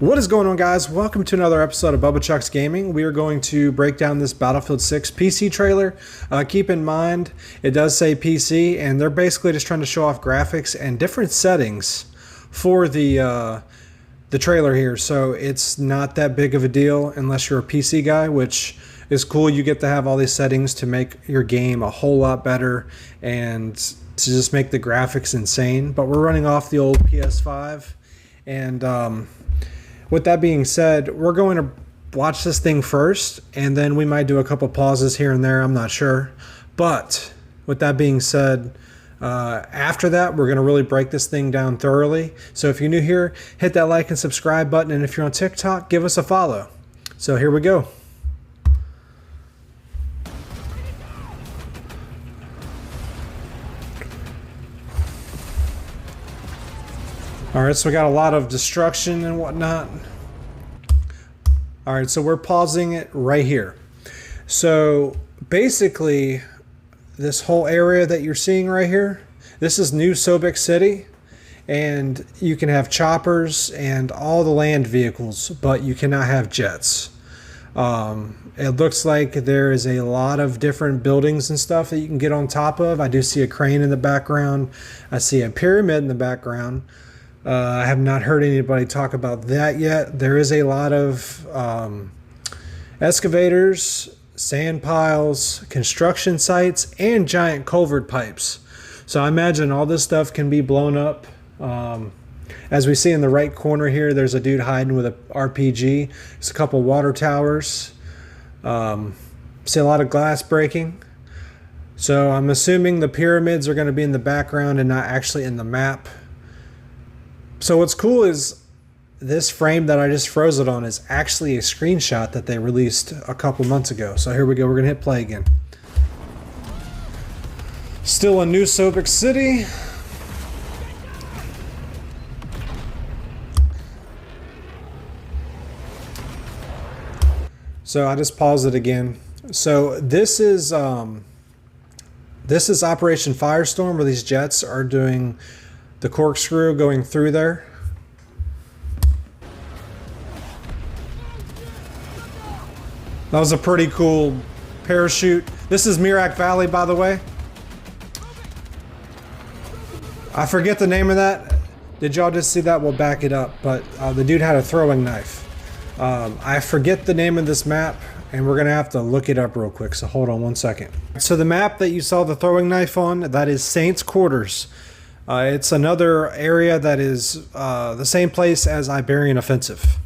What is going on, guys? Welcome to another episode of Bf6 Gaming. We are going to break down this Battlefield 6 PC trailer. Keep in mind, it does say PC, and they're basically just trying to show off graphics and different settings for the trailer here. So it's not that big of a deal unless you're a PC guy, which is cool. You get to have all these settings to make your game a whole lot better and to just make the graphics insane. But we're running off the old PS5, and with that being said, we're going to watch this thing first, and then we might do a couple pauses here and there. I'm not sure. But with that being said, after that, we're going to really break this thing down thoroughly. So if you're new here, hit that like and subscribe button. And if you're on TikTok, give us a follow. So here we go. Alright, so we got a lot of destruction and whatnot. Alright, so we're pausing it right here. So basically, this whole area that you're seeing right here, this is New Sobek City, and you can have choppers and all the land vehicles, but you cannot have jets. It looks like there is a lot of different buildings and stuff that you can get on top of. I do see a crane in the background. I see a pyramid in the background. I have not heard anybody talk about that yet. There is a lot of excavators, sand piles, construction sites, and giant culvert pipes. So I imagine all this stuff can be blown up. As we see in the right corner here, there's a dude hiding with an RPG. There's a couple water towers. See a lot of glass breaking. So I'm assuming the pyramids are going to be in the background and not actually in the map. So what's cool is this frame that I just froze it on is actually a screenshot that they released a couple months ago. So here we go. We're going to hit play again. Still in New Sobek City. So I just paused it again. So this is Operation Firestorm, where these jets are doing the corkscrew going through there. That was a pretty cool parachute. This is Mirak Valley, by the way. I forget the name of that. Did y'all just see that? We'll back it up. But the dude had a throwing knife. I forget the name of this map, and we're going to have to look it up real quick. So hold on one second. So the map that you saw the throwing knife on, that is Saints Quarters. It's another area that is the same place as Iberian Offensive.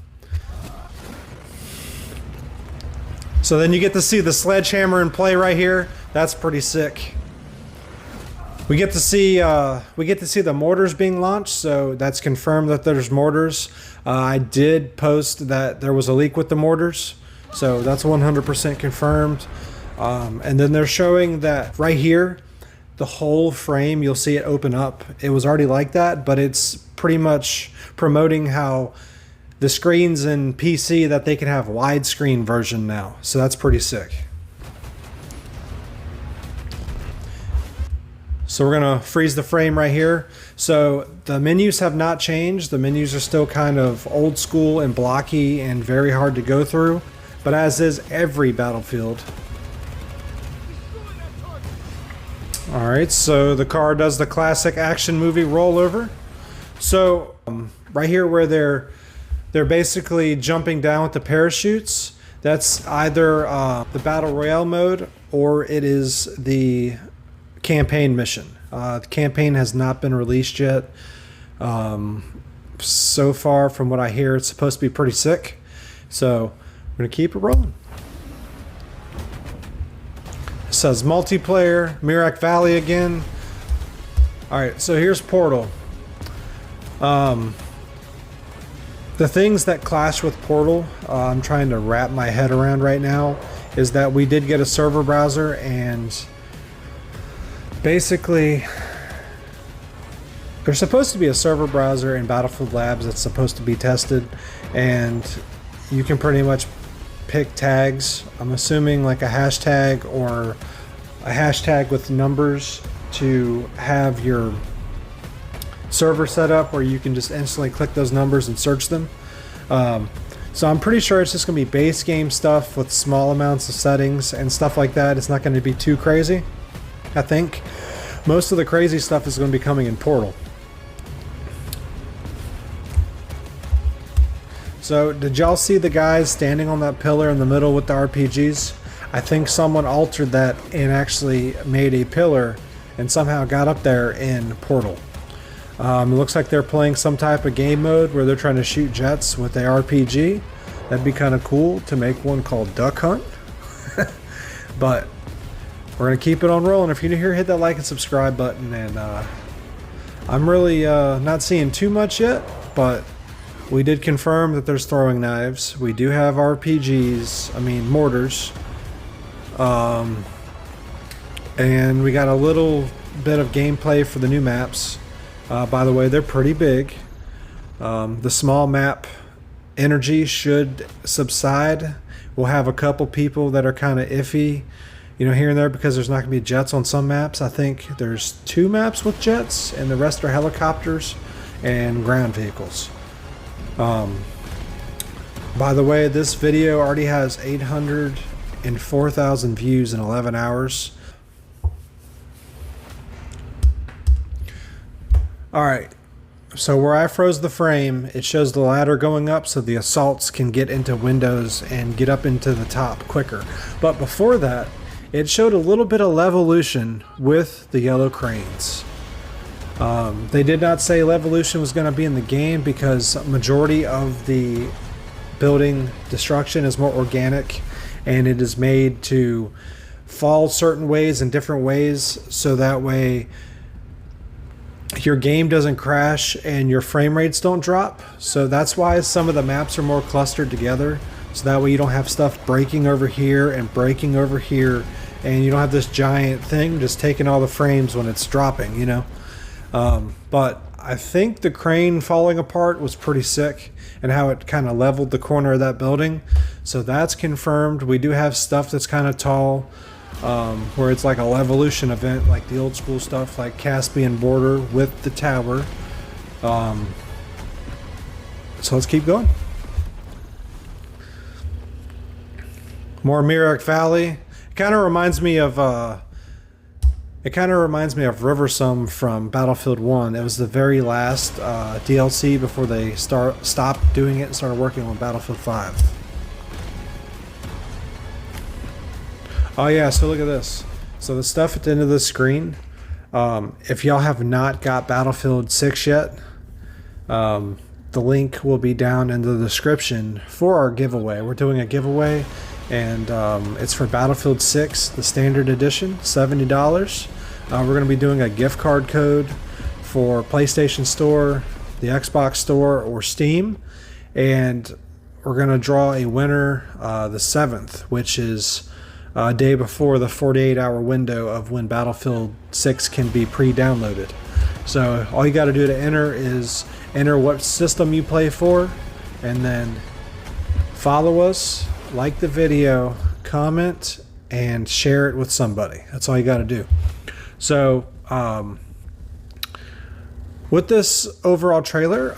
So then you get to see the sledgehammer in play right here. That's pretty sick. We get to see the mortars being launched, so that's confirmed that there's mortars. I did post that there was a leak with the mortars, so that's 100% confirmed. And then they're showing that right here, the whole frame, you'll see it open up. It was already like that, but it's pretty much promoting how the screens in PC, that they can have widescreen version now. So that's pretty sick. So we're gonna freeze the frame right here. So the menus have not changed. The menus are still kind of old school and blocky and very hard to go through, but as is every Battlefield. Alright, so the car does the classic action movie rollover. So right here where they're basically jumping down with the parachutes, that's either the Battle Royale mode or it is the campaign mission. The campaign has not been released yet. So far, from what I hear, it's supposed to be pretty sick. So we're going to keep it rolling. It says multiplayer, Mirak Valley again. Alright, so here's Portal. The things that clash with Portal, I'm trying to wrap my head around right now, is that we did get a server browser, and basically there's supposed to be a server browser in Battlefield Labs that's supposed to be tested, and you can pretty much pick tags. I'm assuming like a hashtag or a hashtag with numbers to have your server set up where you can just instantly click those numbers and search them. So I'm pretty sure it's just going to be base game stuff with small amounts of settings and stuff like that. It's not going to be too crazy. I think most of the crazy stuff is going to be coming in Portal. So did y'all see the guys standing on that pillar in the middle with the RPGs? I think someone altered that and actually made a pillar and somehow got up there in Portal. It looks like they're playing some type of game mode where they're trying to shoot jets with a RPG. That'd be kind of cool to make one called Duck Hunt. But we're going to keep it on rolling. If you're new here, hit that like and subscribe button. And I'm really not seeing too much yet, but we did confirm that there's throwing knives. We do have RPGs, mortars. And we got a little bit of gameplay for the new maps. By the way, they're pretty big. The small map energy should subside. We'll have a couple people that are kind of iffy, here and there, because there's not going to be jets on some maps. I think there's 2 maps with jets, and the rest are helicopters and ground vehicles. By the way, this video already has 804,000 views in 11 hours. Alright, so where I froze the frame, it shows the ladder going up so the assaults can get into windows and get up into the top quicker. But before that, it showed a little bit of levolution with the yellow cranes. They did not say levolution was going to be in the game because majority of the building destruction is more organic, and it is made to fall certain ways and different ways, so that way your game doesn't crash and your frame rates don't drop. So that's why some of the maps are more clustered together, so that way you don't have stuff breaking over here and breaking over here, and you don't have this giant thing just taking all the frames when it's dropping, But I think the crane falling apart was pretty sick, and how it kind of leveled the corner of that building. So that's confirmed. We do have stuff that's kind of tall, where it's like a levolution event, like the old school stuff, like Caspian Border with the tower. So let's keep going. More Mirak Valley. It kind of reminds me of Riversum from Battlefield 1. It was the very last DLC before they stopped doing it and started working on Battlefield 5. Oh yeah, so look at this. So the stuff at the end of the screen, if y'all have not got Battlefield 6 yet, the link will be down in the description for our giveaway. We're doing a giveaway, and it's for Battlefield 6, the standard edition, $70. We're going to be doing a gift card code for PlayStation Store, the Xbox Store, or Steam, and we're going to draw a winner the 7th, which is a day before the 48-hour window of when Battlefield 6 can be pre-downloaded. So all you got to do to enter is enter what system you play for, and then follow us, like the video, comment, and share it with somebody. That's all you got to do. So with this overall trailer,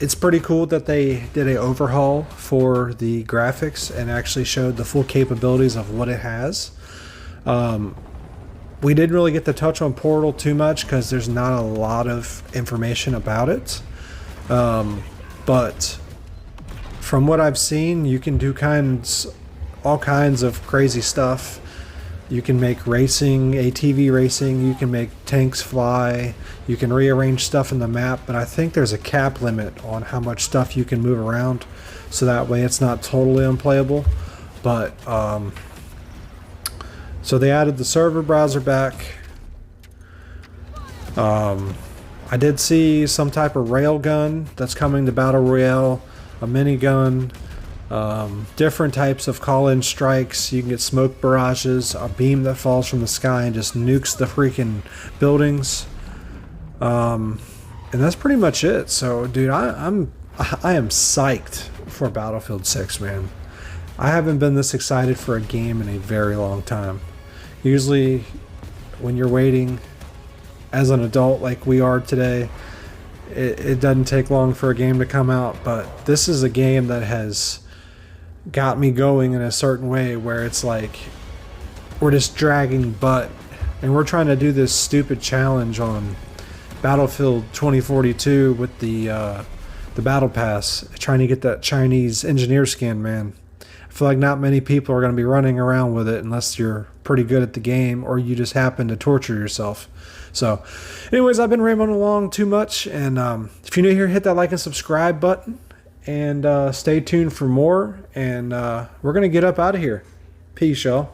it's pretty cool that they did an overhaul for the graphics and actually showed the full capabilities of what it has. We didn't really get to touch on Portal too much because there's not a lot of information about it. But from what I've seen, you can do all kinds of crazy stuff. You can make racing, ATV racing, you can make tanks fly, you can rearrange stuff in the map, but I think there's a cap limit on how much stuff you can move around, so that way it's not totally unplayable. But so they added the server browser back. I did see some type of railgun that's coming to Battle Royale, a minigun, different types of call-in strikes. You can get smoke barrages, a beam that falls from the sky and just nukes the freaking buildings. And that's pretty much it. So, dude, I am psyched for Battlefield 6, man. I haven't been this excited for a game in a very long time. Usually, when you're waiting as an adult like we are today, it doesn't take long for a game to come out, but this is a game that has got me going in a certain way where it's like we're just dragging butt, and we're trying to do this stupid challenge on Battlefield 2042 with the Battle Pass, trying to get that Chinese engineer skin, man. I feel like not many people are going to be running around with it unless you're pretty good at the game or you just happen to torture yourself. So, anyways, I've been rambling along too much, and if you're new here, hit that like and subscribe button, and stay tuned for more, and we're going to get up out of here. Peace, y'all.